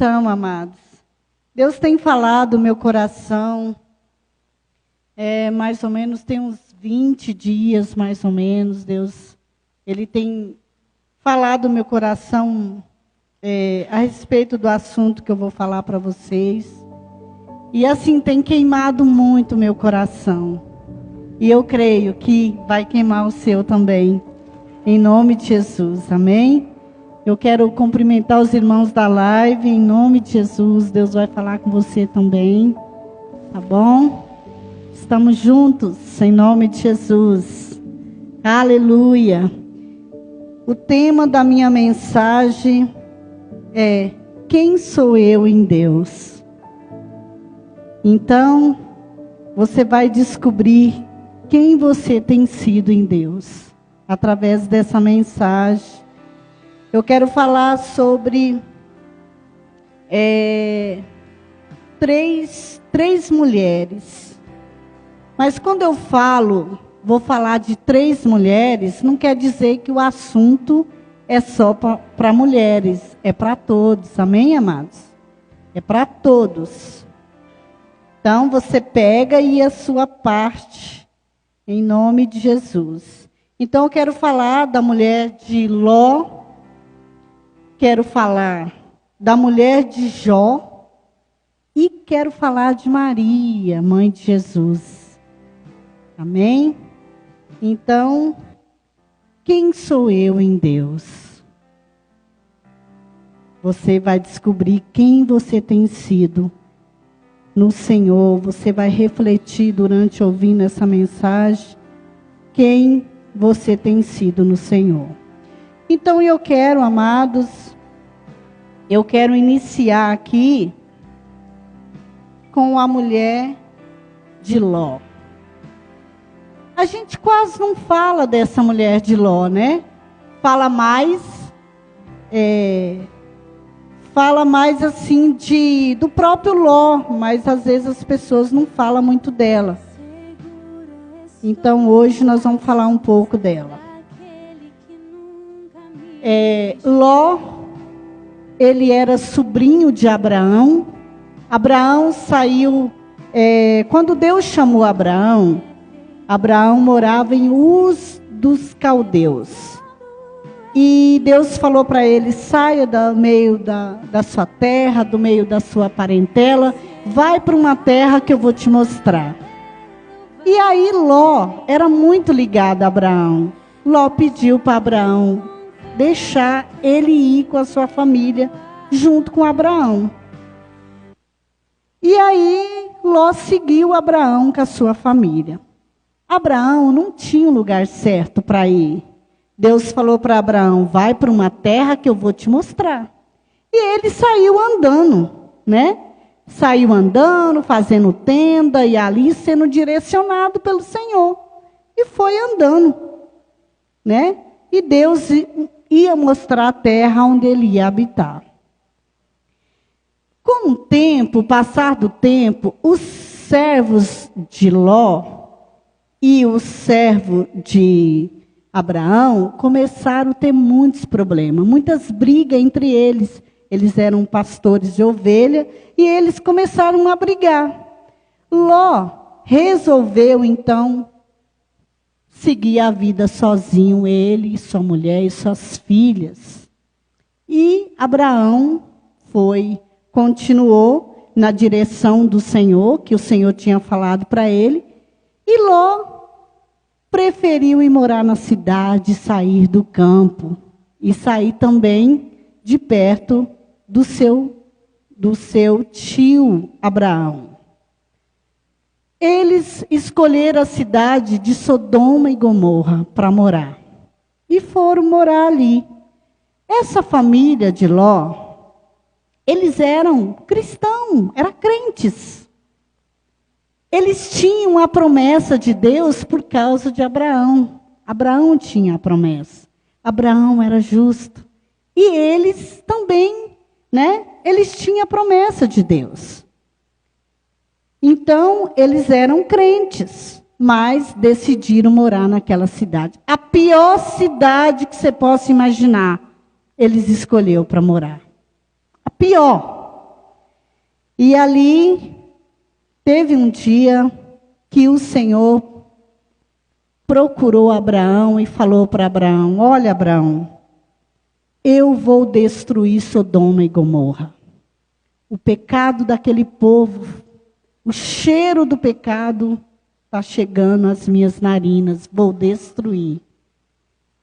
Então, amados, Deus tem falado no meu coração, mais ou menos, tem uns 20 dias, mais ou menos, Ele tem falado no meu coração a respeito do assunto que eu vou falar para vocês. E assim, tem queimado muito o meu coração. E eu creio que vai queimar o seu também, em nome de Jesus, amém? Eu quero cumprimentar os irmãos da live, em nome de Jesus. Deus vai falar com você também, tá bom? Estamos juntos, em nome de Jesus. Aleluia. O tema da minha mensagem é: quem sou eu em Deus? Então, você vai descobrir quem você tem sido em Deus, através dessa mensagem. Eu quero falar sobre três mulheres. Mas quando eu vou falar de 3 mulheres, não quer dizer que o assunto é só para mulheres, é para todos, amém, amados? É para todos. Então, você pega aí a sua parte, em nome de Jesus. Então, eu quero falar da mulher de Ló, quero falar da mulher de Jó e quero falar de Maria, mãe de Jesus. Amém? Então, quem sou eu em Deus? Você vai descobrir quem você tem sido no Senhor. Você vai refletir durante ouvindo essa mensagem, quem você tem sido no Senhor. Então eu quero, amados, eu quero iniciar aqui com a mulher de Ló. A gente quase não fala dessa mulher de Ló, né? Fala mais assim do próprio Ló, mas às vezes as pessoas não falam muito dela. Então hoje nós vamos falar um pouco dela. Ló, ele era sobrinho de Abraão. Abraão saiu, quando Deus chamou Abraão morava em Uz dos Caldeus. E Deus falou para ele: saia do meio da sua terra, do meio da sua parentela, vai para uma terra que eu vou te mostrar. E aí Ló era muito ligado a Abraão. Ló pediu para Abraão deixar ele ir com a sua família junto com Abraão. E aí Ló seguiu Abraão com a sua família. Abraão não tinha um lugar certo para ir. Deus falou para Abraão: vai para uma terra que eu vou te mostrar. E ele saiu andando, né? Saiu andando, fazendo tenda e ali sendo direcionado pelo Senhor. E foi andando, né? E Deus ia mostrar a terra onde ele ia habitar. Com o tempo, passar do tempo, os servos de Ló e o servo de Abraão começaram a ter muitos problemas, muitas brigas entre eles. Eles eram pastores de ovelha e eles começaram a brigar. Ló resolveu, então, seguir a vida sozinho, ele, sua mulher e suas filhas. E Abraão continuou na direção do Senhor, que o Senhor tinha falado para ele. E Ló preferiu ir morar na cidade, sair do campo e sair também de perto do seu tio Abraão. Eles escolheram a cidade de Sodoma e Gomorra para morar. E foram morar ali. Essa família de Ló, eles eram cristãos, eram crentes. Eles tinham a promessa de Deus por causa de Abraão. Abraão tinha a promessa. Abraão era justo. E eles também, né? Eles tinham a promessa de Deus. Então, eles eram crentes, mas decidiram morar naquela cidade. A pior cidade que você possa imaginar, eles escolheram para morar. A pior. E ali teve um dia que o Senhor procurou Abraão e falou para Abraão: olha, Abraão, eu vou destruir Sodoma e Gomorra. O pecado daquele povo, o cheiro do pecado está chegando às minhas narinas, vou destruir.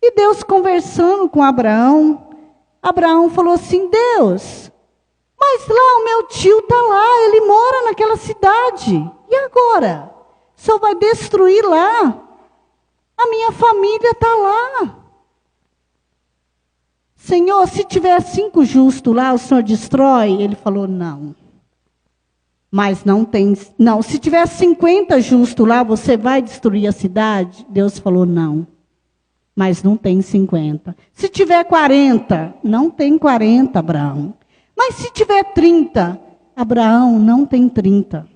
E Deus conversando com Abraão, Abraão falou assim: Deus, mas lá o meu tio está lá, ele mora naquela cidade. E agora? O Senhor vai destruir lá? A minha família está lá. Senhor, se tiver 5 justos lá, o Senhor destrói? Ele falou: não. Mas não tem. Não, se tiver 50 justos lá, você vai destruir a cidade? Deus falou: não. Mas não tem 50. Se tiver 40, não tem 40, Abraão. Mas se tiver 30, Abraão, não tem 30.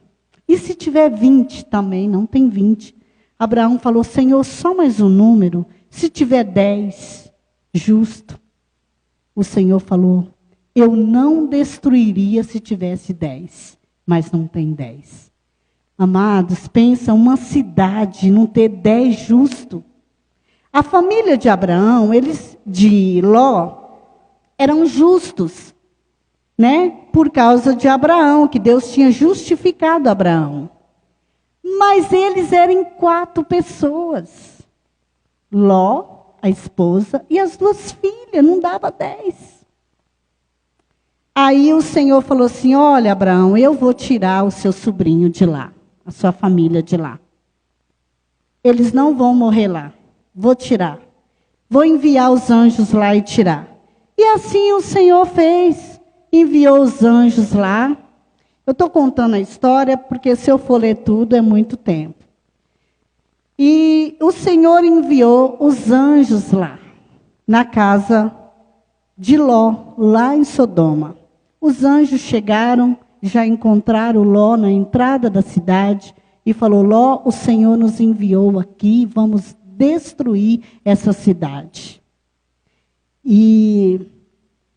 E se tiver 20, também não tem 20. Abraão falou: Senhor, só mais um número. Se tiver 10, justo. O Senhor falou: eu não destruiria se tivesse 10, mas não tem 10. Amados, pensa uma cidade não ter 10 justos. A família de Abraão, eles de Ló, eram justos, né? Por causa de Abraão, que Deus tinha justificado Abraão. Mas eles eram 4 pessoas. Ló, a esposa, e as 2 filhas, não dava 10. Aí o Senhor falou assim: olha, Abraão, eu vou tirar o seu sobrinho de lá, a sua família de lá. Eles não vão morrer lá. Vou tirar. Vou enviar os anjos lá e tirar. E assim o Senhor fez. Enviou os anjos lá. Eu estou contando a história porque se eu for ler tudo é muito tempo. E o Senhor enviou os anjos lá, na casa de Ló, lá em Sodoma. Os anjos chegaram, já encontraram Ló na entrada da cidade e falou: Ló, o Senhor nos enviou aqui, vamos destruir essa cidade. E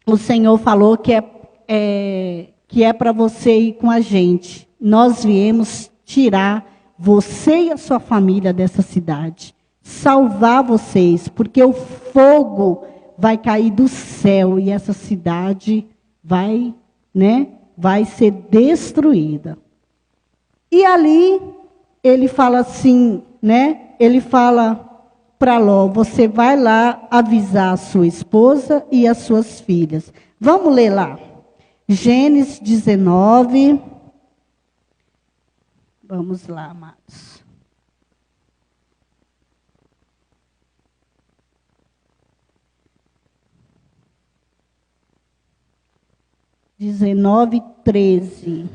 o Senhor falou que é para você ir com a gente. Nós viemos tirar você e a sua família dessa cidade, salvar vocês, porque o fogo vai cair do céu e essa cidade vai ser destruída. E ali ele fala assim, ele fala para Ló: você vai lá avisar a sua esposa e as suas filhas. Vamos ler lá. Gênesis 19. Vamos lá, amados. Dezenove, 13.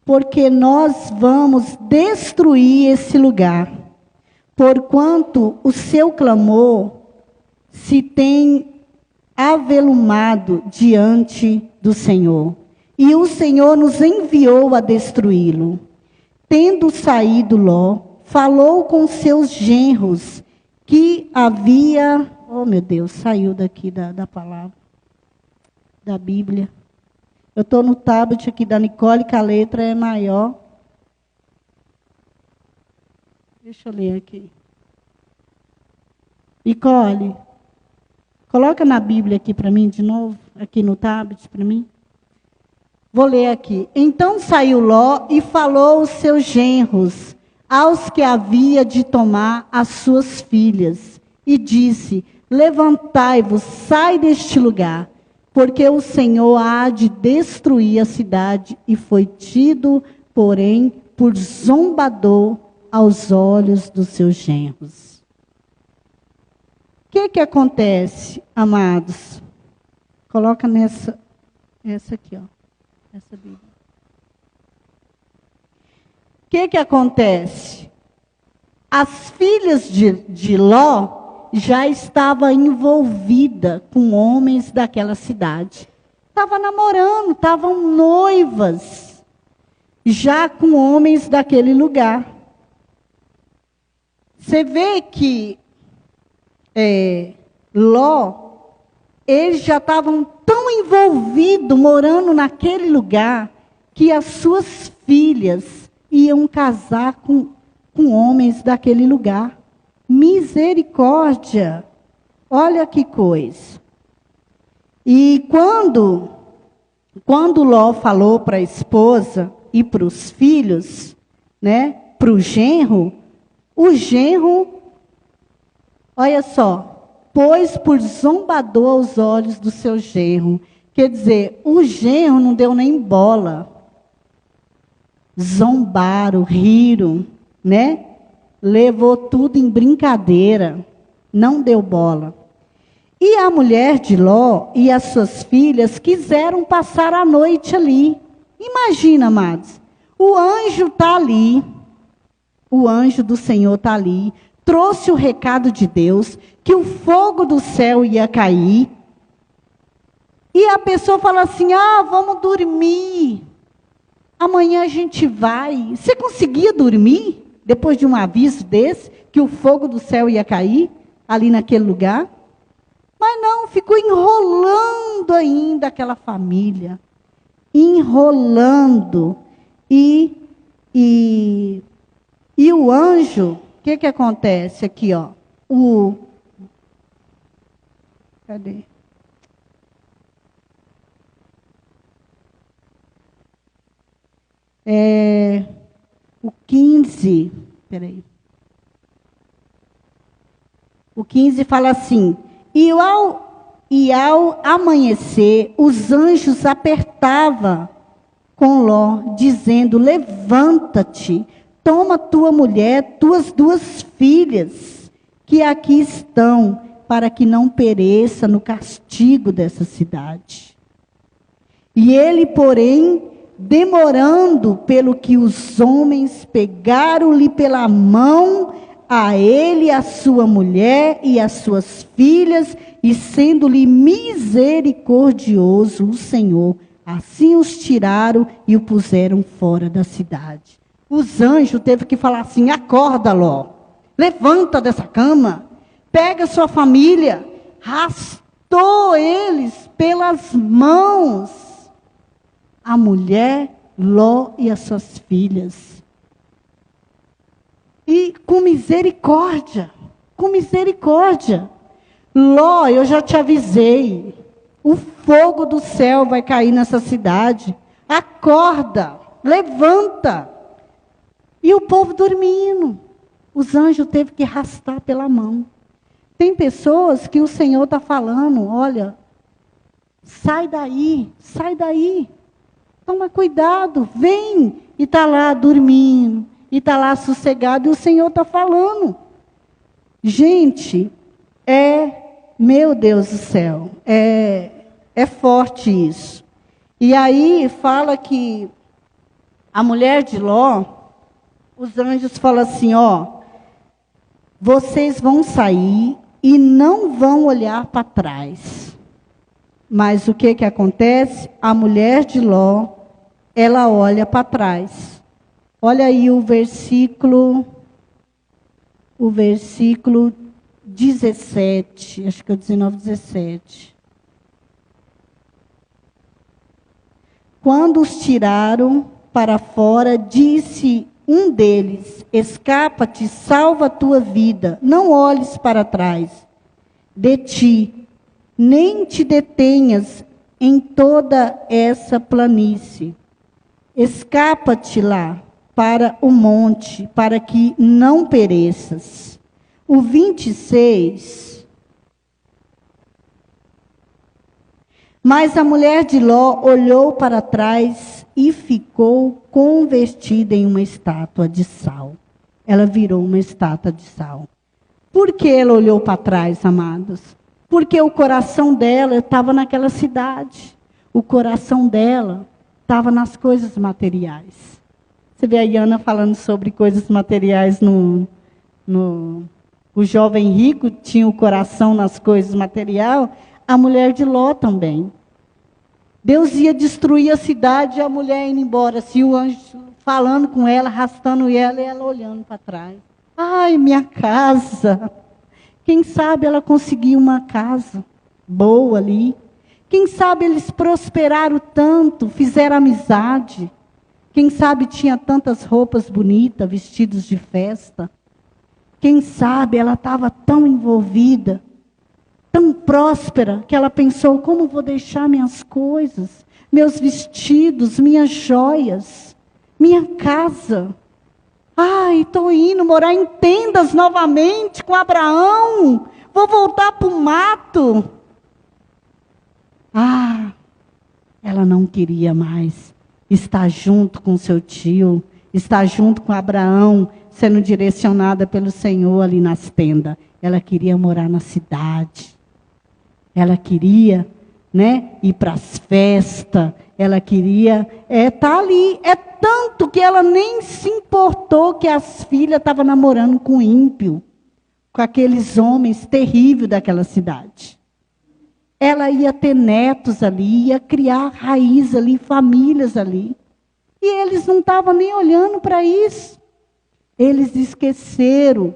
Porque nós vamos destruir esse lugar, porquanto o seu clamor se tem avelumado diante do Senhor. E o Senhor nos enviou a destruí-lo. Tendo saído Ló, falou com seus genros, que havia... Oh, meu Deus, saiu daqui da palavra, da Bíblia. Eu estou no tablet aqui da Nicole, que a letra é maior. Deixa eu ler aqui. Nicole, coloca na Bíblia aqui para mim de novo, aqui no tablet para mim. Vou ler aqui. Então saiu Ló e falou aos seus genros, aos que havia de tomar as suas filhas, e disse: levantai-vos, sai deste lugar, porque o Senhor há de destruir a cidade. E foi tido, porém, por zombador aos olhos dos seus genros. O que acontece, amados? Coloca essa aqui, ó, essa Bíblia. O que acontece? As filhas de Ló já estavam envolvidas com homens daquela cidade. Estavam namorando, estavam noivas, já com homens daquele lugar. Você vê que Ló, eles já estavam tão envolvidos, morando naquele lugar, que as suas filhas iam casar com homens daquele lugar. Misericórdia! Olha que coisa. E quando Ló falou para a esposa e para os filhos, né, para o genro, olha só, pôs por zombador aos olhos do seu genro. Quer dizer, o genro não deu nem bola. Zombaram, riram, né? Levou tudo em brincadeira, não deu bola. E a mulher de Ló e as suas filhas quiseram passar a noite ali. Imagina, amados, o anjo está ali, o anjo do Senhor está ali, trouxe o recado de Deus, que o fogo do céu ia cair. E a pessoa fala assim, vamos dormir. Amanhã a gente vai. Você conseguia dormir depois de um aviso desse, que o fogo do céu ia cair ali naquele lugar? Mas não, ficou enrolando ainda aquela família. Enrolando. E o anjo, o que acontece aqui, ó? Cadê? O 15, peraí. O 15 fala assim, e ao amanhecer, os anjos apertavam com Ló, dizendo, levanta-te, toma tua mulher, tuas 2 filhas, que aqui estão, para que não pereça no castigo dessa cidade. E ele, porém, demorando, pelo que os homens pegaram-lhe pela mão, a ele, a sua mulher e as suas filhas, e sendo-lhe misericordioso o Senhor, assim os tiraram e o puseram fora da cidade. Os anjos teve que falar assim, acorda, Ló, levanta dessa cama, pega sua família, arrastou eles pelas mãos, a mulher, Ló e as suas filhas. E com misericórdia, Ló, eu já te avisei, o fogo do céu vai cair nessa cidade, acorda, levanta. E o povo dormindo, os anjos teve que arrastar pela mão. Tem pessoas que o Senhor está falando, olha, sai daí, toma cuidado, vem, e está lá dormindo, e está lá sossegado, e o Senhor está falando. Gente, meu Deus do céu, é forte isso. E aí fala que a mulher de Ló, os anjos falam assim, vocês vão sair e não vão olhar para trás. Mas o que acontece? A mulher de Ló, ela olha para trás. Olha aí o versículo 17, acho que é o 19, 17. Quando os tiraram para fora, disse um deles, escapa-te, salva a tua vida, não olhes para trás de ti, nem te detenhas em toda essa planície. Escapa-te lá para o monte, para que não pereças. O 26. Mas a mulher de Ló olhou para trás e ficou convertida em uma estátua de sal. Ela virou uma estátua de sal. Por que ela olhou para trás, amados? Porque o coração dela estava naquela cidade. O coração dela estava nas coisas materiais. Você vê a Iana falando sobre coisas materiais o jovem rico tinha o coração nas coisas materiais, a mulher de Ló também. Deus ia destruir a cidade e a mulher indo embora, assim, o anjo falando com ela, arrastando ela e ela olhando para trás. Ai, minha casa, Quem sabe ela conseguiu uma casa boa ali. Quem sabe eles prosperaram tanto, fizeram amizade. Quem sabe tinha tantas roupas bonitas, vestidos de festa. Quem sabe ela estava tão envolvida, tão próspera, que ela pensou, como vou deixar minhas coisas, meus vestidos, minhas joias, minha casa. Ai, estou indo morar em tendas novamente com Abraão. Vou voltar para o mato. Ah, ela não queria mais estar junto com seu tio, estar junto com Abraão, sendo direcionada pelo Senhor ali nas tendas. Ela queria morar na cidade. Ela queria, ir para as festas. Ela queria estar ali. É tanto que ela nem se importou que as filhas estavam namorando com ímpio, com aqueles homens terríveis daquela cidade. Ela ia ter netos ali, ia criar raiz ali, famílias ali. E eles não estavam nem olhando para isso. Eles esqueceram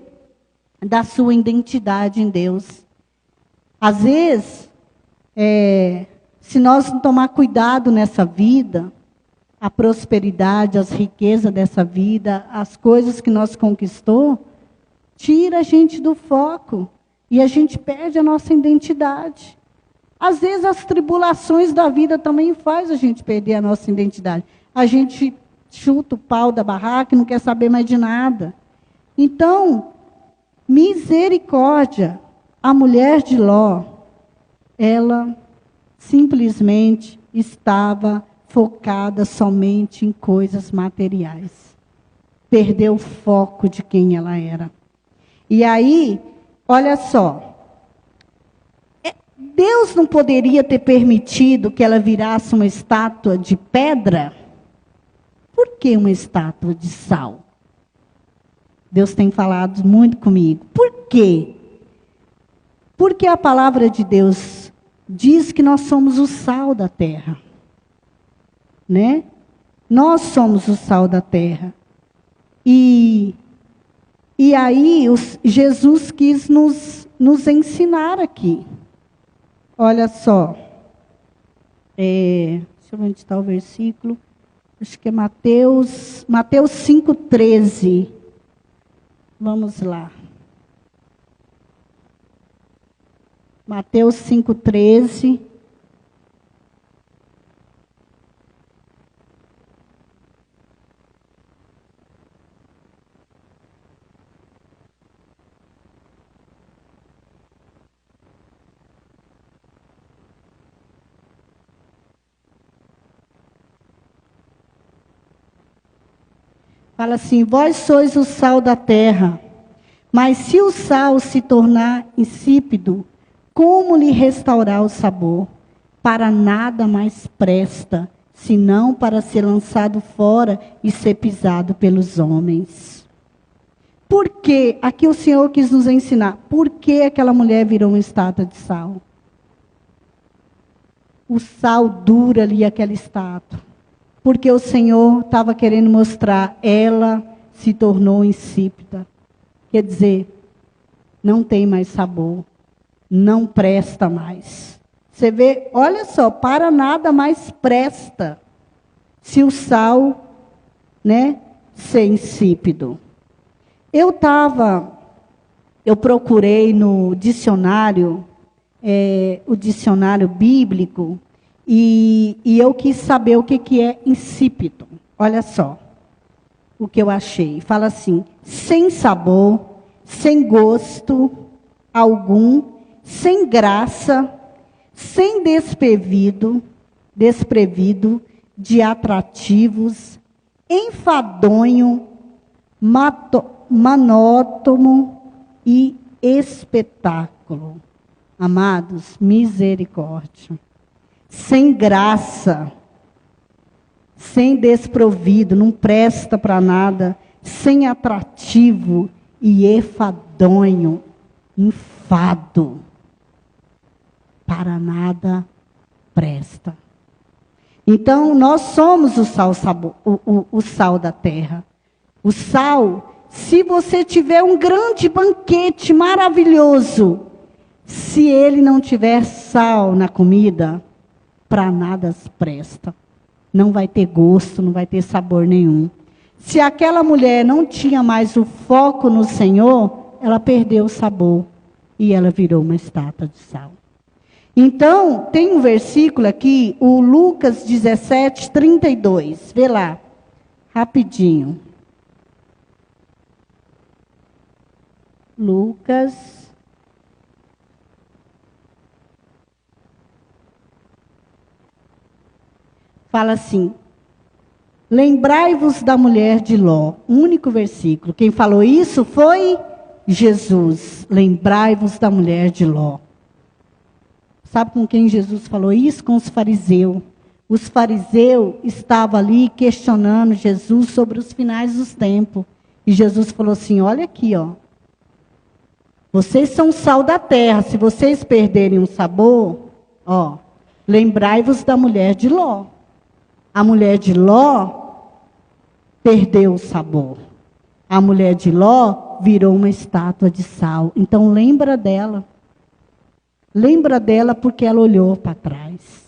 da sua identidade em Deus. Às vezes, se nós não tomar cuidado nessa vida, a prosperidade, as riquezas dessa vida, as coisas que nós conquistou, tira a gente do foco. E a gente perde a nossa identidade. Às vezes as tribulações da vida também faz a gente perder a nossa identidade. A gente chuta o pau da barraca e não quer saber mais de nada. Então, misericórdia. A mulher de Ló, ela simplesmente estava focada somente em coisas materiais. Perdeu o foco de quem ela era. E aí, olha só. Deus não poderia ter permitido que ela virasse uma estátua de pedra? Por que uma estátua de sal? Deus tem falado muito comigo. Por quê? Porque a palavra de Deus diz que nós somos o sal da terra. Nós somos o sal da terra. E aí Jesus quis nos ensinar aqui. Olha só. Deixa eu ver onde está o versículo. Acho que é Mateus 5,13. Vamos lá. Mateus 5,13. Fala assim, vós sois o sal da terra, mas se o sal se tornar insípido, como lhe restaurar o sabor? Para nada mais presta, senão para ser lançado fora e ser pisado pelos homens. Por que? Aqui o Senhor quis nos ensinar. Por que aquela mulher virou uma estátua de sal? O sal dura ali aquela estátua. Porque o Senhor estava querendo mostrar, ela se tornou insípida. Quer dizer, não tem mais sabor, não presta mais. Você vê, olha só, para nada mais presta se o sal, ser insípido. Eu procurei no dicionário, o dicionário bíblico, e eu quis saber o que é insípido. Olha só o que eu achei. Fala assim, sem sabor, sem gosto algum, sem graça, sem desprevido de atrativos, enfadonho, monótono e espetáculo. Amados, misericórdia. Sem graça, sem desprovido, não presta para nada, sem atrativo e enfadonho, enfado, para nada presta. Então, nós somos o sal da terra. O sal Se você tiver um grande banquete maravilhoso, se ele não tiver sal na comida, para nada presta. Não vai ter gosto, não vai ter sabor nenhum. Se aquela mulher não tinha mais o foco no Senhor, ela perdeu o sabor e ela virou uma estátua de sal. Então, tem um versículo aqui, o Lucas 17, 32. Vê lá, rapidinho. Lucas. Fala assim: lembrai-vos da mulher de Ló. Único versículo. Quem falou isso foi Jesus. Lembrai-vos da mulher de Ló. Sabe com quem Jesus falou isso? Com os fariseus. Os fariseus estavam ali questionando Jesus sobre os finais dos tempos. E Jesus falou assim: olha aqui, ó. Vocês são o sal da terra. Se vocês perderem o sabor, ó, lembrai-vos da mulher de Ló. A mulher de Ló perdeu o sabor. A mulher de Ló virou uma estátua de sal. Então lembra dela. Lembra dela porque ela olhou para trás.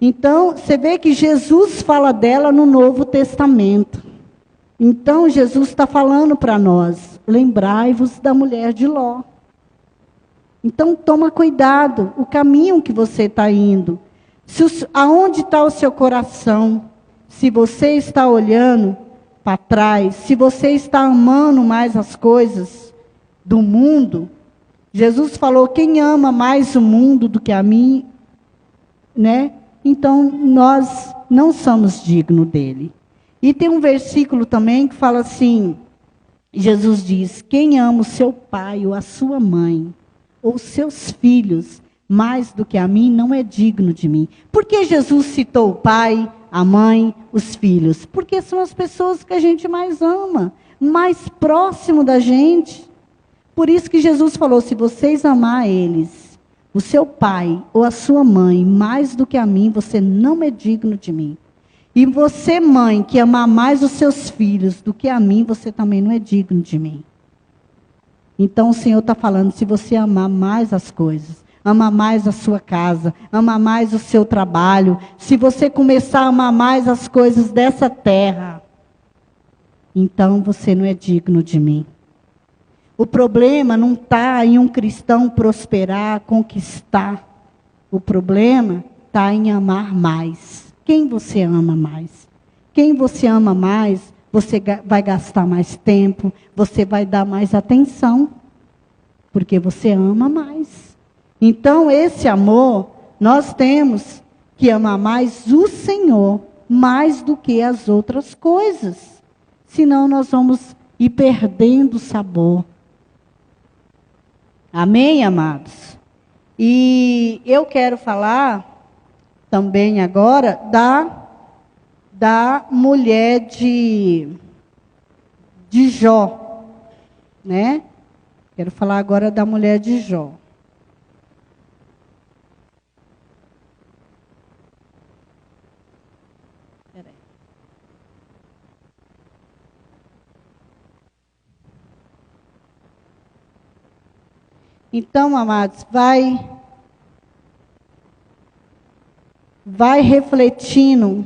Então, você vê que Jesus fala dela no Novo Testamento. Então, Jesus está falando para nós, lembrai-vos da mulher de Ló. Então, toma cuidado, o caminho que você está indo. Aonde está o seu coração? Se você está olhando para trás, se você está amando mais as coisas do mundo, Jesus falou, quem ama mais o mundo do que a mim, né? Então, nós não somos dignos dele. E tem um versículo também que fala assim, Jesus diz, quem ama o seu pai ou a sua mãe, ou seus filhos, mais do que a mim, não é digno de mim. Por que Jesus citou o pai, a mãe, os filhos? Porque são as pessoas que a gente mais ama, mais próximo da gente. Por isso que Jesus falou, se vocês amar eles, o seu pai ou a sua mãe, mais do que a mim, você não é digno de mim. E você, mãe, que amar mais os seus filhos do que a mim, você também não é digno de mim. Então o Senhor está falando, se você amar mais as coisas, amar mais a sua casa, amar mais o seu trabalho, se você começar a amar mais as coisas dessa terra, então você não é digno de mim. O problema não está em um cristão prosperar, conquistar. O problema está em amar mais. Quem você ama mais? Quem você ama mais, você vai gastar mais tempo, você vai dar mais atenção, porque você ama mais. Então, esse amor, nós temos que amar mais o Senhor, mais do que as outras coisas. Senão, nós vamos ir perdendo o sabor. Amém, amados? E eu quero falar também agora da mulher de Jó, né? Quero falar agora da mulher de Jó. Então, amados, vai refletindo,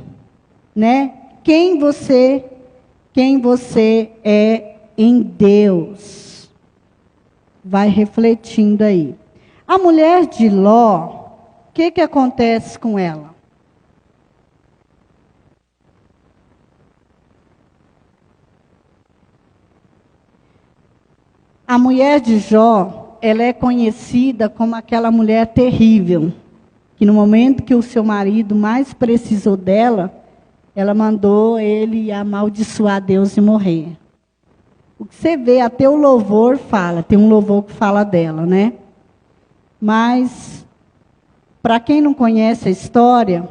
né? Quem você é em Deus. Vai refletindo aí. A mulher de Ló, o que acontece com ela? A mulher de Jó, ela é conhecida como aquela mulher terrível, que no momento que o seu marido mais precisou dela, ela mandou ele amaldiçoar Deus e morrer. O que você vê, até o louvor fala, tem um louvor que fala dela, né? Mas, para quem não conhece a história,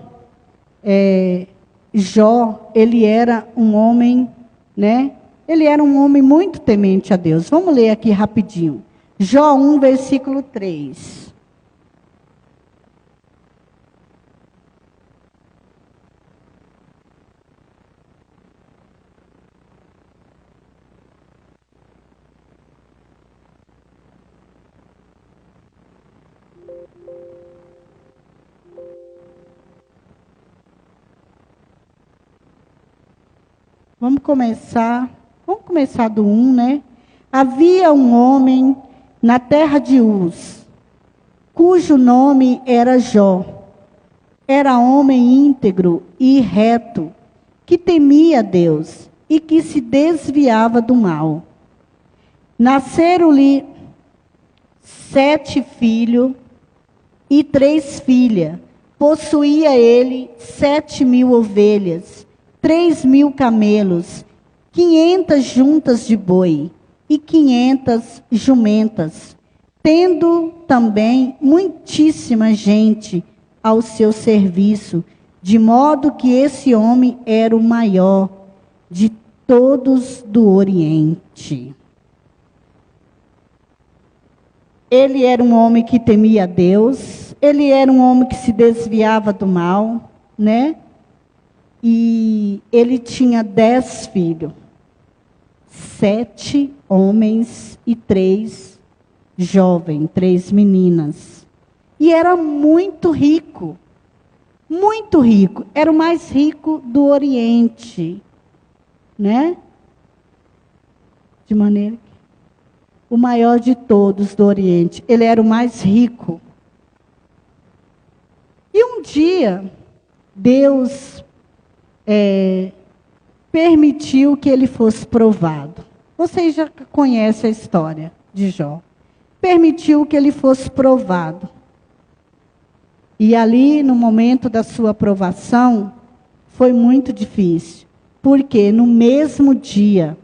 Jó, ele era um homem, né? Ele era um homem muito temente a Deus. Vamos ler aqui rapidinho. Jó 1, versículo 3. Vamos começar do 1, né? Havia um homem na terra de Uz, cujo nome era Jó. Era homem íntegro e reto, que temia Deus e que se desviava do mal. Nasceram-lhe 7 filhos e 3 filhas. Possuía ele 7.000 ovelhas, 3.000 camelos, 500 juntas de boi e 500 jumentas, tendo também muitíssima gente ao seu serviço, de modo que esse homem era o maior de todos do Oriente. Ele era um homem que temia a Deus, ele era um homem que se desviava do mal, né? E ele tinha 10 filhos, 7 homens e 3 jovens, 3 meninas. E era muito rico, era o mais rico do Oriente, né? De maneira que o maior de todos do Oriente, ele era o mais rico. E um dia, Deus permitiu que ele fosse provado. Vocês já conhecem a história de Jó. Permitiu que ele fosse provado. E ali, no momento da sua provação, foi muito difícil. Porque no mesmo dia,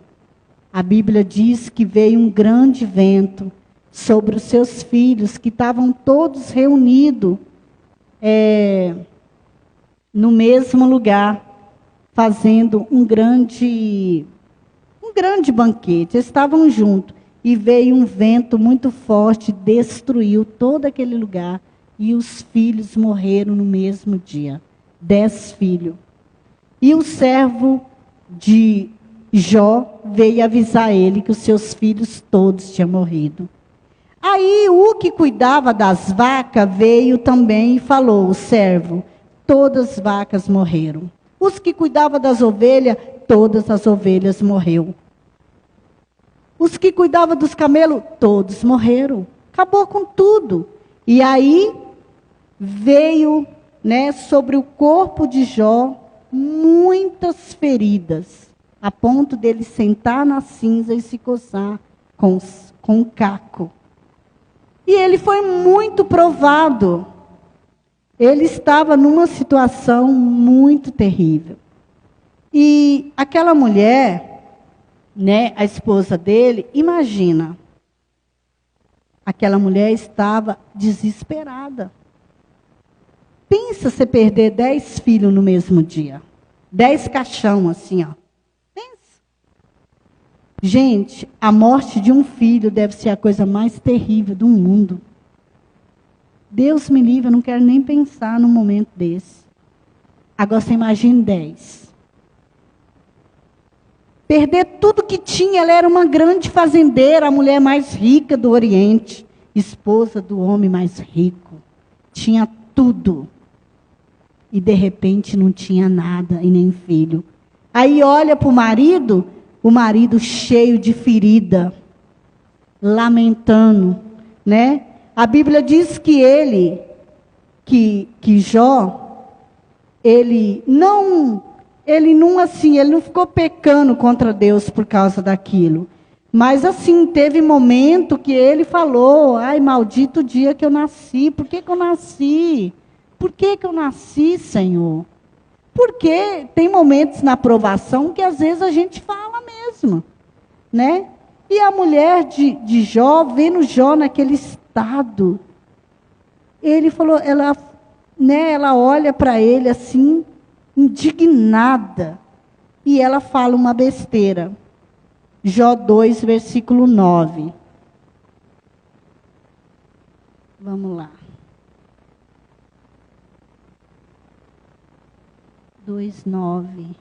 a Bíblia diz que veio um grande vento sobre os seus filhos, que estavam todos reunidos no mesmo lugar, fazendo um grande banquete. Eles estavam juntos. E veio um vento muito forte, destruiu todo aquele lugar. E os filhos morreram no mesmo dia. 10 filhos. E o servo de Jó veio avisar ele que os seus filhos todos tinham morrido. Aí o que cuidava das vacas veio também e falou, o servo, todas as vacas morreram. Os que cuidavam das ovelhas, todas as ovelhas morreram. Os que cuidavam dos camelos, todos morreram. Acabou com tudo. E aí veio, né, sobre o corpo de Jó muitas feridas, a ponto dele sentar na cinza e se coçar com um caco. E ele foi muito provado. Ele estava numa situação muito terrível. E aquela mulher, né, a esposa dele, imagina, aquela mulher estava desesperada. Pensa você perder 10 filhos no mesmo dia. 10 caixão, assim, ó. Pensa. Gente, a morte de um filho deve ser a coisa mais terrível do mundo. Deus me livre, eu não quero nem pensar num momento desse. Agora você imagine 10. Perder tudo que tinha, ela era uma grande fazendeira, a mulher mais rica do Oriente, esposa do homem mais rico. Tinha tudo. E de repente não tinha nada e nem filho. Aí olha para o marido cheio de ferida, lamentando, né? A Bíblia diz que Jó, ele não ficou pecando contra Deus por causa daquilo. Mas assim, teve momento que ele falou, ai, maldito o dia que eu nasci, por que eu nasci? Por que eu nasci, Senhor? Porque tem momentos na provação que às vezes a gente fala mesmo, né? E a mulher de Jó, vendo Jó naquele estado, ele falou, ela olha para ele assim, indignada, e ela fala uma besteira. Jó 2, versículo 9. Vamos lá. 2:9.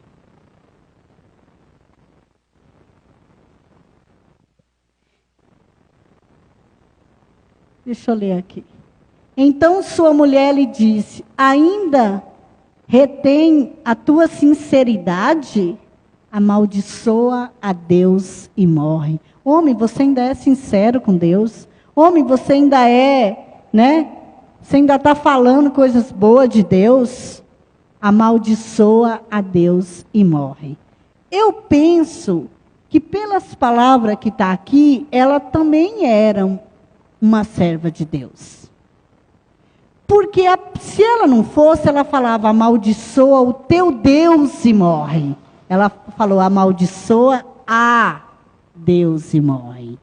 Deixa eu ler aqui. Então sua mulher lhe disse, ainda retém a tua sinceridade? amaldiçoa a Deus e morre. Homem, você ainda é sincero com Deus? Homem, você ainda é, né? Você ainda está falando coisas boas de Deus? Amaldiçoa a Deus e morre. Eu penso que pelas palavras que está aqui, ela também era uma serva de Deus. Porque se ela não fosse, ela falava, amaldiçoa o teu Deus e morre. Ela falou, amaldiçoa a Deus e morre.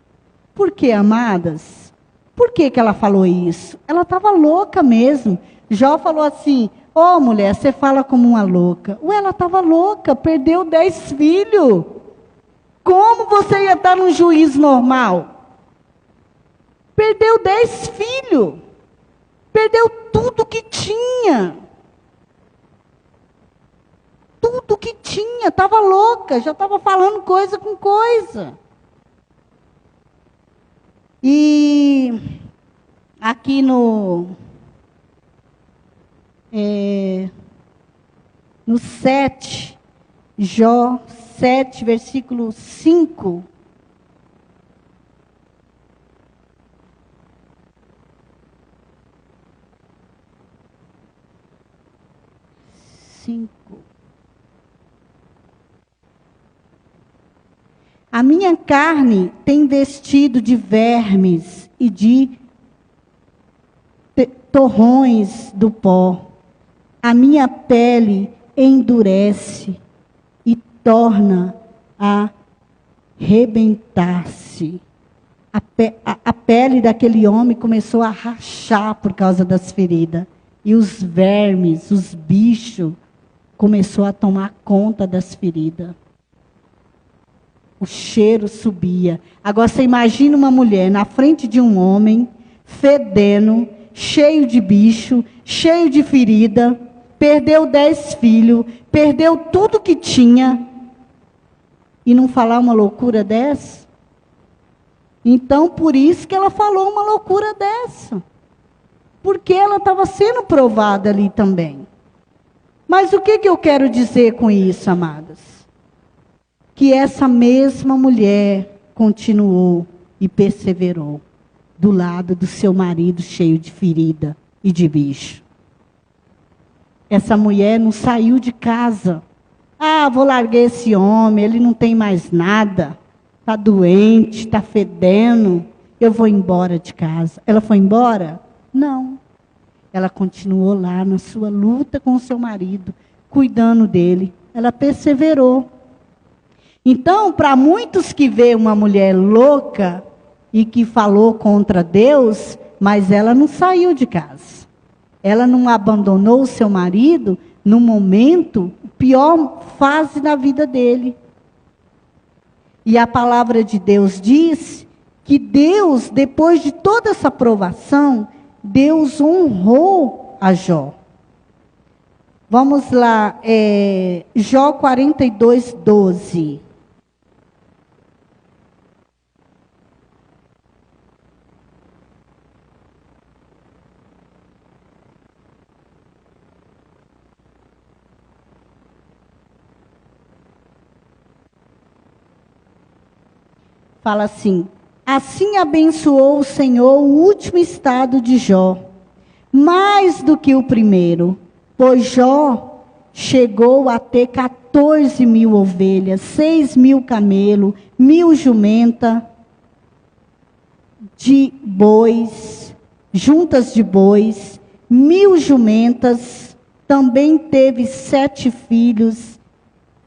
Por que, amadas? Por que ela falou isso? Ela estava louca mesmo. Jó falou assim, ô mulher, você fala como uma louca. Ué, ela estava louca, perdeu 10 filhos. Como você ia estar num juízo normal? Perdeu 10 filhos. Perdeu tudo que tinha. Tudo que tinha. Estava louca, já estava falando coisa com coisa. E aqui no 7, Jó 7, versículo 5. A minha carne tem vestido de vermes e de torrões do pó. A minha pele endurece e torna a rebentar-se. A pele daquele homem começou a rachar por causa das feridas. E os vermes, os bichos, começou a tomar conta das feridas. O cheiro subia. Agora você imagina uma mulher na frente de um homem, fedendo, cheio de bicho, cheio de ferida, perdeu 10 filhos, perdeu tudo que tinha, e não falar uma loucura dessa? Então, por isso que ela falou uma loucura dessa. Porque ela estava sendo provada ali também. Mas o que eu quero dizer com isso, amadas? Que essa mesma mulher continuou e perseverou do lado do seu marido cheio de ferida e de bicho. Essa mulher não saiu de casa. Ah, vou largar esse homem, ele não tem mais nada. Está doente, está fedendo, eu vou embora de casa. Ela foi embora? Não. Ela continuou lá na sua luta com o seu marido, cuidando dele. Ela perseverou. Então, para muitos que vê uma mulher louca e que falou contra Deus, mas ela não saiu de casa. Ela não abandonou o seu marido no momento, pior fase da vida dele. E a palavra de Deus diz que Deus, depois de toda essa provação, Deus honrou a Jó. Vamos lá, Jó 42, 12. Fala assim, assim abençoou o Senhor o último estado de Jó, mais do que o primeiro, pois Jó chegou a ter 14.000 ovelhas, 6.000 camelos, 1.000 jumentas de bois, juntas de bois, 1.000 jumentas, também teve 7 filhos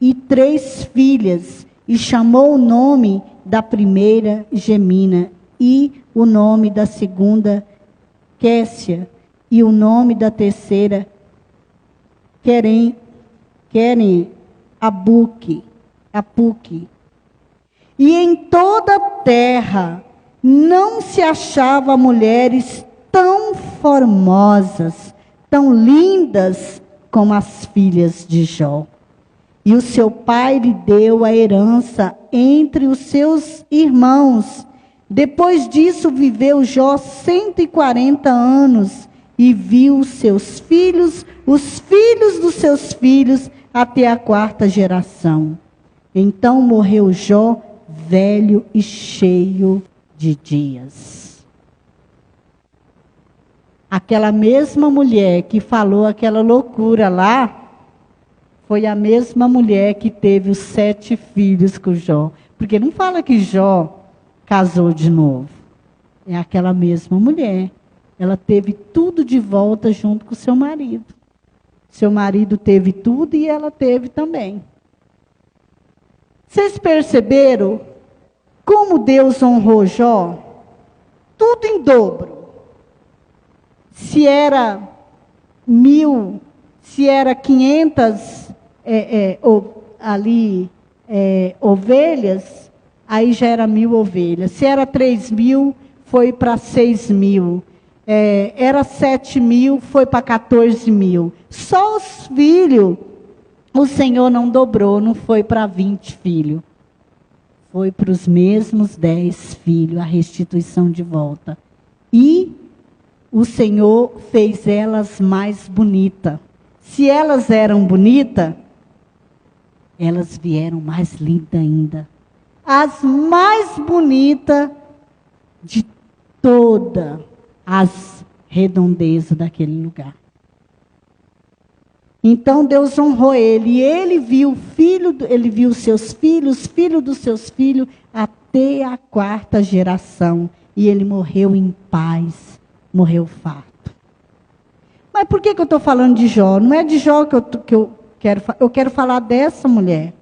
e 3 filhas, e chamou o nome da primeira Gemina, e o nome da segunda Quécia, e o nome da terceira Querem Apuque. E em toda a terra não se achava mulheres tão formosas, tão lindas como as filhas de Jó. E o seu pai lhe deu a herança entre os seus irmãos. Depois disso viveu Jó 140 anos e viu os seus filhos, os filhos dos seus filhos, até a 4ª geração. Então morreu Jó, velho e cheio de dias. Aquela mesma mulher que falou aquela loucura lá, foi a mesma mulher que teve os 7 filhos com Jó. Porque não fala que Jó casou de novo. É aquela mesma mulher. Ela teve tudo de volta junto com seu marido. Seu marido teve tudo e ela teve também. Vocês perceberam como Deus honrou Jó? Tudo em dobro. Se era 1000, se era 500 ovelhas, aí já era 1000 ovelhas. Se era 3.000, foi para 6.000. Era 7.000, foi para 14.000. Só os filhos, o Senhor não dobrou, não foi para 20 filhos. Foi para os mesmos 10 filhos, a restituição de volta. E o Senhor fez elas mais bonitas. Se elas eram bonitas, elas vieram mais lindas ainda. As mais bonitas de todas as redondezas daquele lugar. Então Deus honrou ele. E ele viu ele viu seus filhos, filho dos seus filhos, até a 4ª geração. E ele morreu em paz, morreu farto. Mas por que eu estou falando de Jó? Não é de Jó que eu quero falar dessa mulher.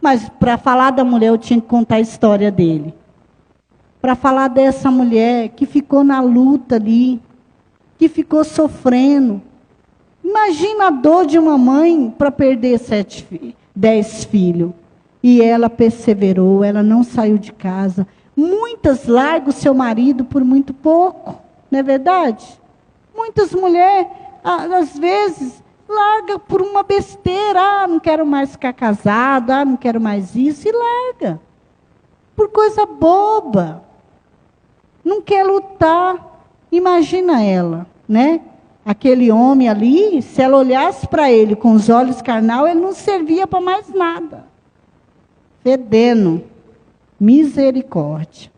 Mas para falar da mulher eu tinha que contar a história dele. Para falar dessa mulher que ficou na luta ali, que ficou sofrendo. Imagina a dor de uma mãe para perder 10 filhos. E ela perseverou, ela não saiu de casa. Muitas largam o seu marido por muito pouco, não é verdade? Muitas mulheres, às vezes, largam por uma besteira. Não quero mais ficar casada, não quero mais isso, e larga. Por coisa boba. Não quer lutar. Imagina ela, né? Aquele homem ali, se ela olhasse para ele com os olhos carnal, ele não servia para mais nada. Fedendo. Misericórdia.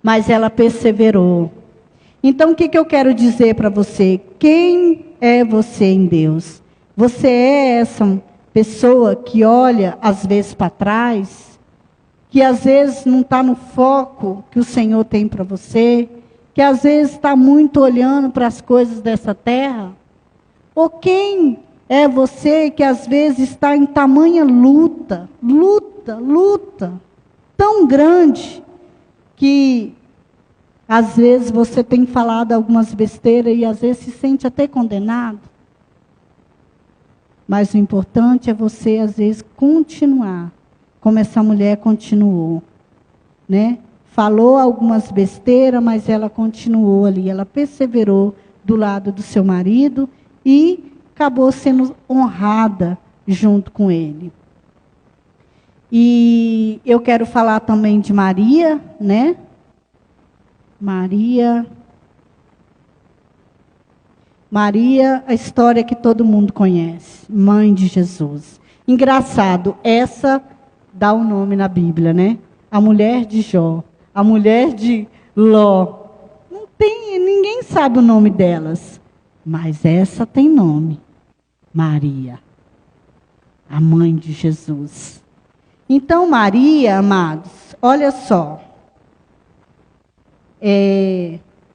Mas ela perseverou. Então, o que eu quero dizer para você? Quem é você em Deus? Você é essa pessoa que olha, às vezes, para trás, que às vezes não está no foco que o Senhor tem para você, que às vezes está muito olhando para as coisas dessa terra? Ou quem é você que às vezes está em tamanha luta, tão grande, que às vezes você tem falado algumas besteiras e às vezes se sente até condenado? Mas o importante é você, às vezes, continuar, como essa mulher continuou, né? Falou algumas besteiras, mas ela continuou ali, ela perseverou do lado do seu marido e acabou sendo honrada junto com ele. E eu quero falar também de Maria, né? Maria, a história que todo mundo conhece, mãe de Jesus. Engraçado, essa dá o nome na Bíblia, né? A mulher de Jó, a mulher de Ló. Ninguém sabe o nome delas, mas essa tem nome. Maria, a mãe de Jesus. Então, Maria, amados, olha só.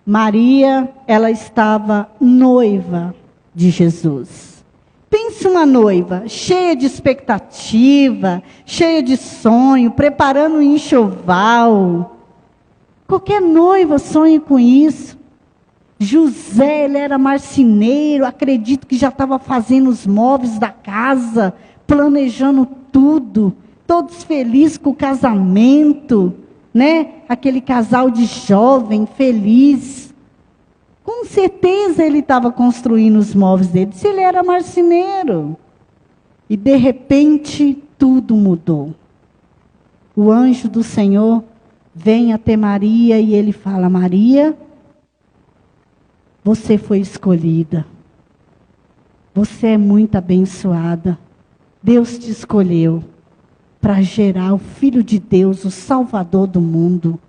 Maria, ela estava noiva de Jesus. Pense uma noiva, cheia de expectativa, cheia de sonho, preparando um enxoval. Qualquer noiva sonha com isso. José, ele era marceneiro, acredito que já estava fazendo os móveis da casa, planejando tudo, todos felizes com o casamento, né? Aquele casal de jovem, feliz. Com certeza ele estava construindo os móveis dele, se ele era marceneiro. E de repente, tudo mudou. O anjo do Senhor vem até Maria e ele fala: Maria, você foi escolhida. Você é muito abençoada. Deus te escolheu para gerar o Filho de Deus, o Salvador do mundo.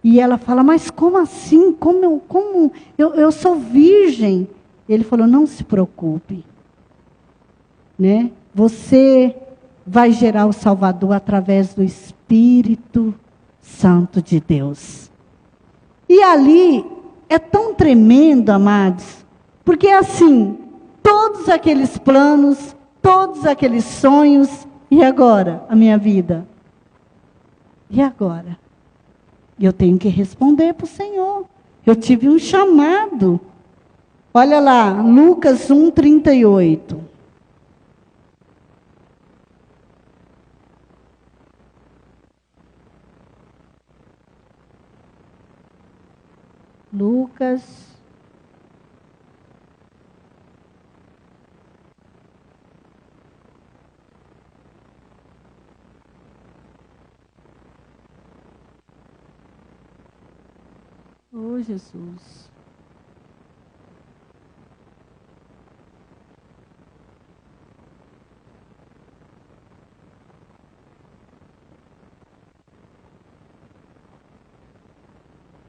E ela fala, mas como assim? Eu sou virgem. Ele falou, não se preocupe. Né? Você vai gerar o Salvador através do Espírito Santo de Deus. E ali é tão tremendo, amados, porque assim, todos aqueles planos, todos aqueles sonhos, e agora a minha vida? E agora? Eu tenho que responder para o Senhor. Eu tive um chamado. Olha lá, Lucas 1:38. Lucas. Oh, Jesus.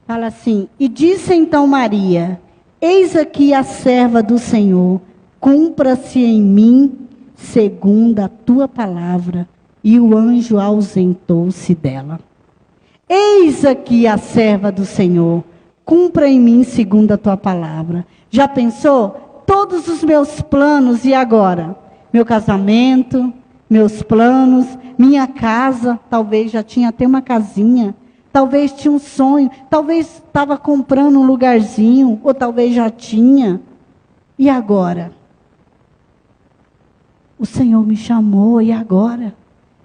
Fala assim, e disse então Maria, eis aqui a serva do Senhor, cumpra-se em mim segundo a tua palavra. E o anjo ausentou-se dela. Eis aqui a serva do Senhor, cumpra em mim segundo a tua palavra. Já pensou? Todos os meus planos, e agora? Meu casamento, meus planos, minha casa, talvez já tinha até uma casinha. Talvez tinha um sonho, talvez estava comprando um lugarzinho, ou talvez já tinha. E agora? O Senhor me chamou, e agora?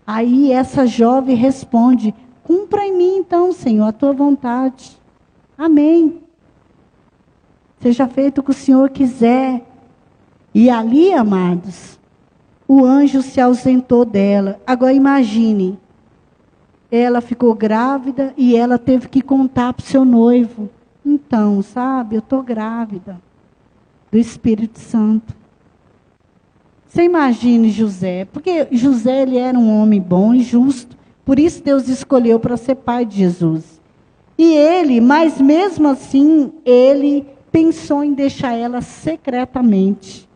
Aí essa jovem responde, cumpra em mim então, Senhor, a tua vontade. Amém. Seja feito o que o Senhor quiser. E ali, amados, o anjo se ausentou dela. Agora imagine. Ela ficou grávida e ela teve que contar para o seu noivo. Então, sabe, eu estou grávida do Espírito Santo. Você imagine José, porque José ele era um homem bom e justo, por isso Deus escolheu para ser pai de Jesus. E ele, mas mesmo assim, ele pensou em deixar ela secretamente,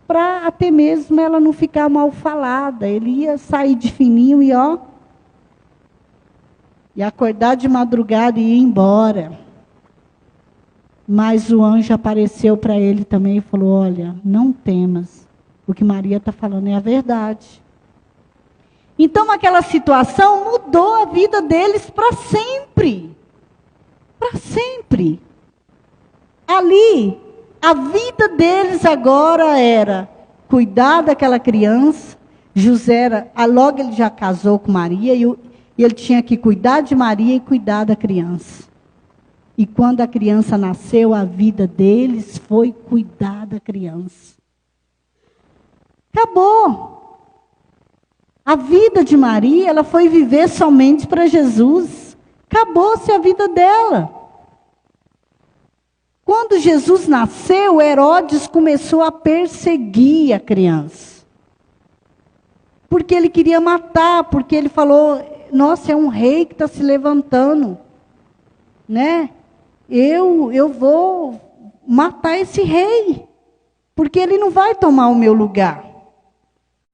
para até mesmo ela não ficar mal falada. Ele ia sair de fininho e acordar de madrugada e ir embora. Mas o anjo apareceu para ele também e falou, olha, não temas, o que Maria está falando é a verdade. Então aquela situação mudou a vida deles para sempre. Para sempre. Ali, a vida deles agora era cuidar daquela criança. José, logo ele já casou com Maria e ele tinha que cuidar de Maria e cuidar da criança. E quando a criança nasceu, a vida deles foi cuidar da criança. Acabou. A vida de Maria, ela foi viver somente para Jesus. Acabou-se a vida dela. Quando Jesus nasceu, Herodes começou a perseguir a criança. Porque ele queria matar, porque ele falou, nossa, é um rei que está se levantando. Né? Eu vou matar esse rei, porque ele não vai tomar o meu lugar.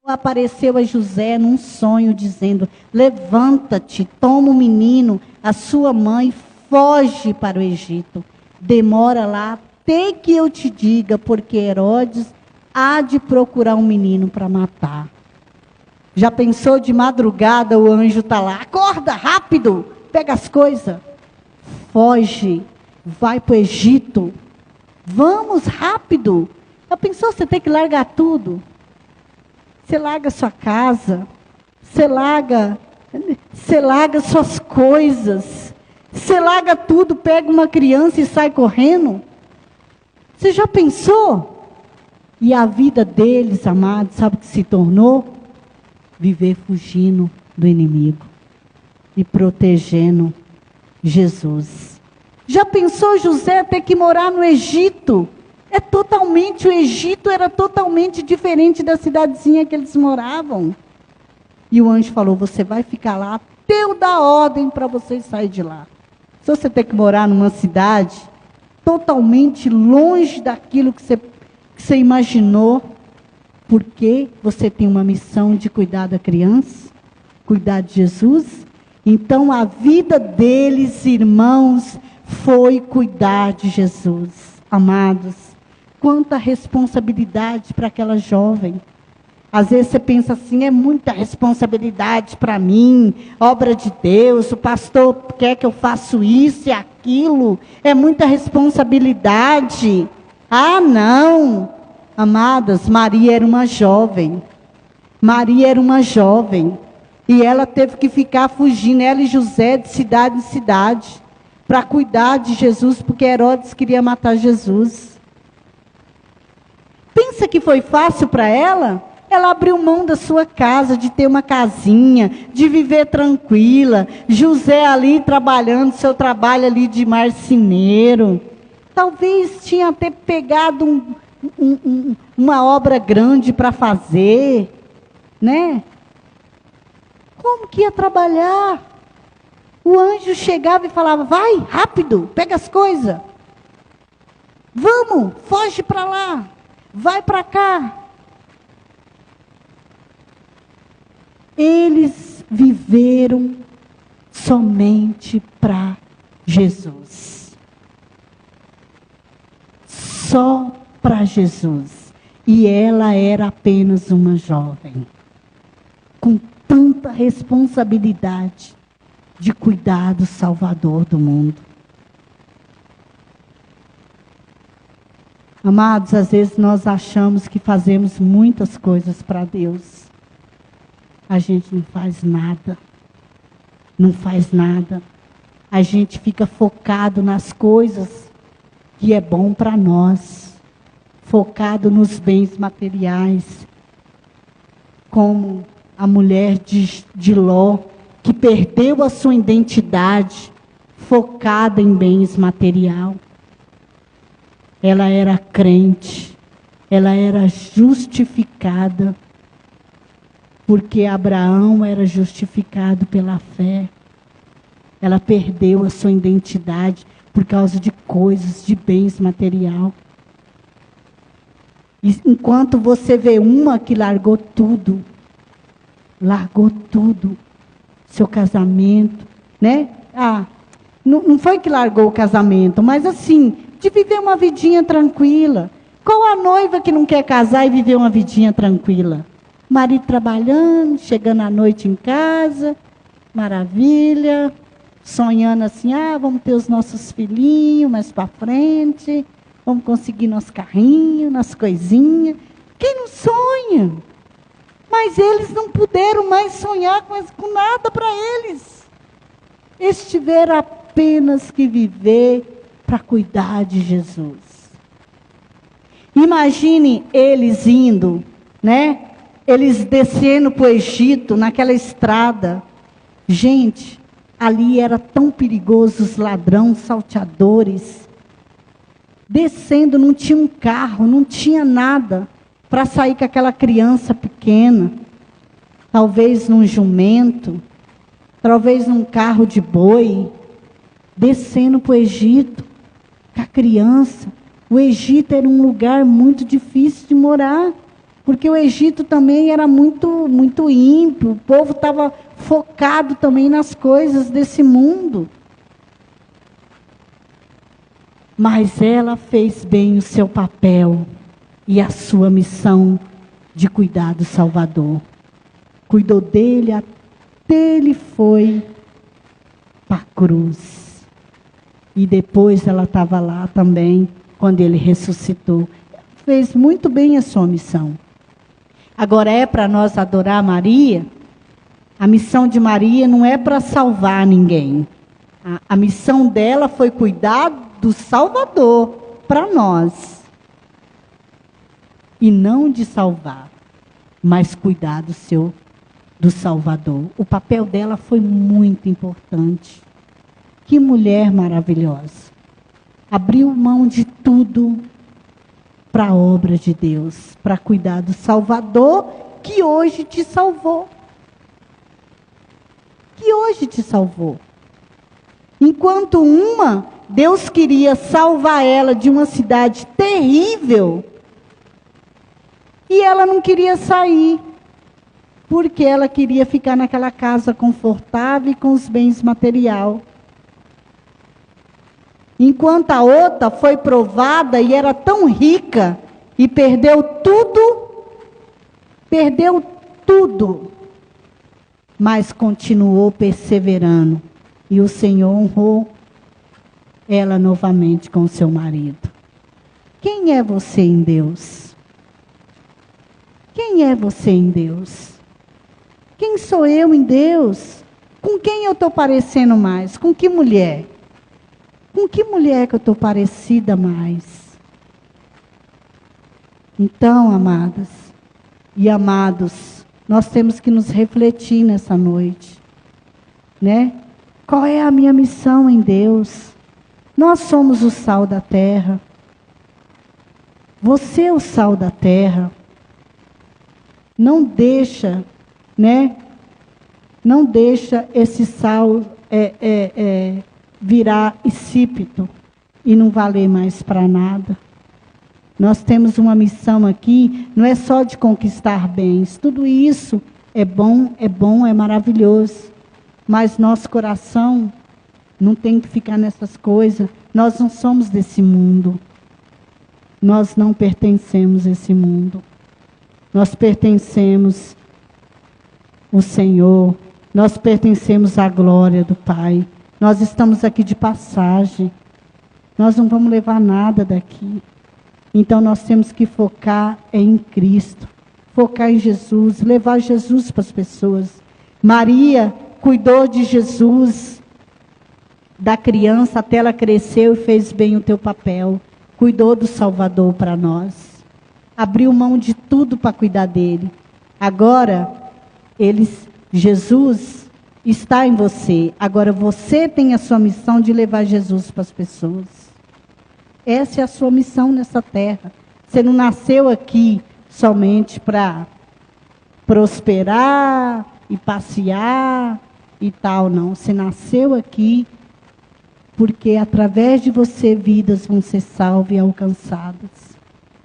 Apareceu a José num sonho dizendo, levanta-te, toma o menino, a sua mãe, foge para o Egito. Demora lá até que eu te diga, porque Herodes há de procurar um menino para matar. Já pensou de madrugada, o anjo está lá, acorda, rápido, pega as coisas, foge, vai para o Egito, vamos, rápido. Já pensou você ter que largar tudo? Você larga sua casa, você larga suas coisas, você larga tudo, pega uma criança e sai correndo. Você já pensou? E a vida deles, amados, sabe o que se tornou? Viver fugindo do inimigo e protegendo Jesus. Já pensou José ter que morar no Egito? O Egito era totalmente diferente da cidadezinha que eles moravam. E o anjo falou, você vai ficar lá até eu dar ordem para você sair de lá. Se você tem que morar numa cidade totalmente longe daquilo que você imaginou, porque você tem uma missão de cuidar da criança, cuidar de Jesus. Então a vida deles, irmãos, foi cuidar de Jesus. Amados, quanta responsabilidade para aquela jovem. Às vezes você pensa assim, é muita responsabilidade para mim, obra de Deus, o pastor quer que eu faça isso e aquilo, é muita responsabilidade. Ah, não! Amadas, Maria era uma jovem. Maria era uma jovem. E ela teve que ficar fugindo, ela e José, de cidade em cidade, para cuidar de Jesus, porque Herodes queria matar Jesus. Pensa que foi fácil para ela? Ela abriu mão da sua casa, de ter uma casinha, de viver tranquila. José ali trabalhando, seu trabalho ali de marceneiro. Talvez tinha até pegado uma obra grande para fazer, né? Como que ia trabalhar? O anjo chegava e falava, vai, rápido, pega as coisas. Vamos, foge para lá, vai para cá. Eles viveram somente para Jesus. Só para Jesus. E ela era apenas uma jovem. Com tanta responsabilidade de cuidar do Salvador do mundo. Amados, às vezes nós achamos que fazemos muitas coisas para Deus. A gente não faz nada. Não faz nada. A gente fica focado nas coisas que é bom para nós. Focado nos bens materiais. Como a mulher de Ló, que perdeu a sua identidade, focada em bens material. Ela era crente. Ela era justificada. Porque Abraão era justificado pela fé. Ela perdeu a sua identidade por causa de coisas, de bens material. E enquanto você vê uma que largou tudo, seu casamento, né? Não foi que largou o casamento, mas assim, de viver uma vidinha tranquila. Qual a noiva que não quer casar e viver uma vidinha tranquila? Marido trabalhando, chegando à noite em casa, maravilha, sonhando assim, vamos ter os nossos filhinhos mais para frente, vamos conseguir nosso carrinho, nossas coisinhas. Quem não sonha? Mas eles não puderam mais sonhar com nada para eles. Eles tiveram apenas que viver para cuidar de Jesus. Imagine eles indo, né? Eles descendo para o Egito, naquela estrada. Gente, ali era tão perigoso, os ladrões, salteadores. Descendo, não tinha um carro, não tinha nada para sair com aquela criança pequena. Talvez num jumento, talvez num carro de boi. Descendo para o Egito, com a criança. O Egito era um lugar muito difícil de morar. Porque o Egito também era muito, muito ímpio. O povo estava focado também nas coisas desse mundo. Mas ela fez bem o seu papel e a sua missão de cuidar do Salvador. Cuidou dele até ele foi para a cruz. E depois ela estava lá também, quando ele ressuscitou. Fez muito bem a sua missão. Agora é para nós adorar Maria? A missão de Maria não é para salvar ninguém. A missão dela foi cuidar do Salvador para nós. E não de salvar, mas cuidar do Salvador. O papel dela foi muito importante. Que mulher maravilhosa. Abriu mão de tudo para a obra de Deus, para cuidar do Salvador que hoje te salvou. que hoje te salvou. Enquanto uma, Deus queria salvar ela de uma cidade terrível, e ela não queria sair, porque ela queria ficar naquela casa confortável e com os bens materiais. Enquanto a outra foi provada e era tão rica, e perdeu tudo, mas continuou perseverando. E o Senhor honrou ela novamente com seu marido. Quem é você em Deus? Quem é você em Deus? Quem sou eu em Deus? Com quem eu estou parecendo mais? Com que mulher? Com que mulher que eu estou parecida mais? Então, amadas e amados, nós temos que nos refletir nessa noite, né? Qual é a minha missão em Deus? Nós somos o sal da terra. Você é o sal da terra. Não deixa, né? Não deixa esse sal virar insípido e não valer mais para nada. Nós temos uma missão aqui, não é só de conquistar bens. Tudo isso é bom, é maravilhoso. Mas nosso coração não tem que ficar nessas coisas. Nós não somos desse mundo. Nós não pertencemos a esse mundo. Nós pertencemos ao Senhor. Nós pertencemos à glória do Pai. Nós estamos aqui de passagem. Nós não vamos levar nada daqui. Então nós temos que focar em Cristo. Focar em Jesus. Levar Jesus para as pessoas. Maria cuidou de Jesus, da criança, até ela cresceu e fez bem o teu papel. Cuidou do Salvador para nós. Abriu mão de tudo para cuidar dele. Agora, Jesus está em você. Agora você tem a sua missão de levar Jesus para as pessoas. Essa é a sua missão nessa terra. Você não nasceu aqui somente para prosperar e passear e tal, não. Você nasceu aqui porque através de você vidas vão ser salvas e alcançadas.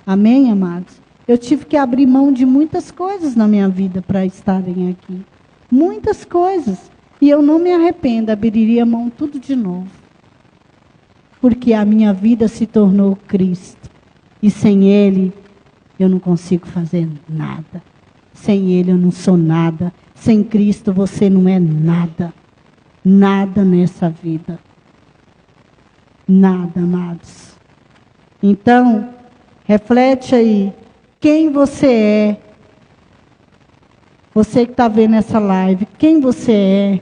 Amém, amados? Eu tive que abrir mão de muitas coisas na minha vida para estarem aqui. Muitas coisas. E eu não me arrependo, abriria mão tudo de novo. Porque a minha vida se tornou Cristo. E sem Ele, eu não consigo fazer nada. Sem Ele, eu não sou nada. Sem Cristo, você não é nada. Nada nessa vida. Nada, amados. Então, reflete aí. Quem você é? Você que está vendo essa live, quem você é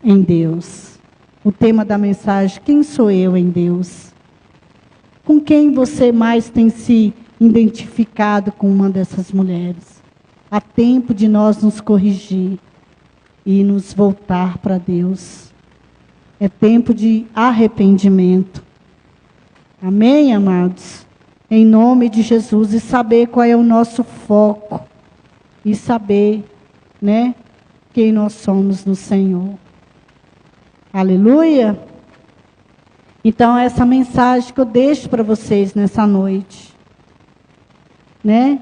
em Deus? O tema da mensagem, quem sou eu em Deus? Com quem você mais tem se identificado com uma dessas mulheres? Há tempo de nós nos corrigir e nos voltar para Deus. É tempo de arrependimento. Amém, amados? Em nome de Jesus. E saber qual é o nosso foco. E saber, né, quem nós somos no Senhor. Aleluia? Então, essa mensagem que eu deixo para vocês nessa noite. Né?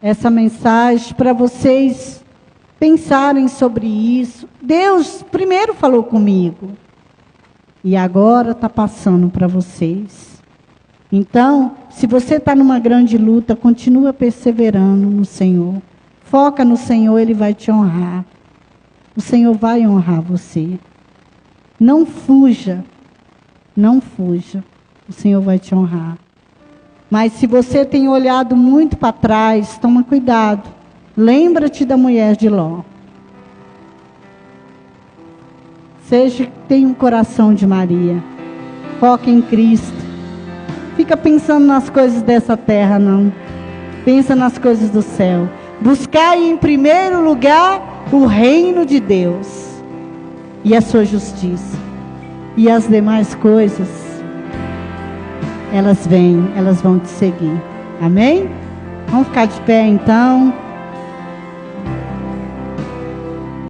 Essa mensagem para vocês pensarem sobre isso. Deus primeiro falou comigo. E agora está passando para vocês. Então, se você está numa grande luta, continua perseverando no Senhor. Foca no Senhor, Ele vai te honrar. O Senhor vai honrar você. Não fuja. Não fuja. O Senhor vai te honrar. Mas se você tem olhado muito para trás, toma cuidado. Lembra-te da mulher de Ló. Tenha um coração de Maria. Foca em Cristo. Fica pensando nas coisas dessa terra, não. Pensa nas coisas do céu. Buscai em primeiro lugar o reino de Deus e a sua justiça. E as demais coisas, elas vêm, elas vão te seguir. Amém? Vamos ficar de pé então.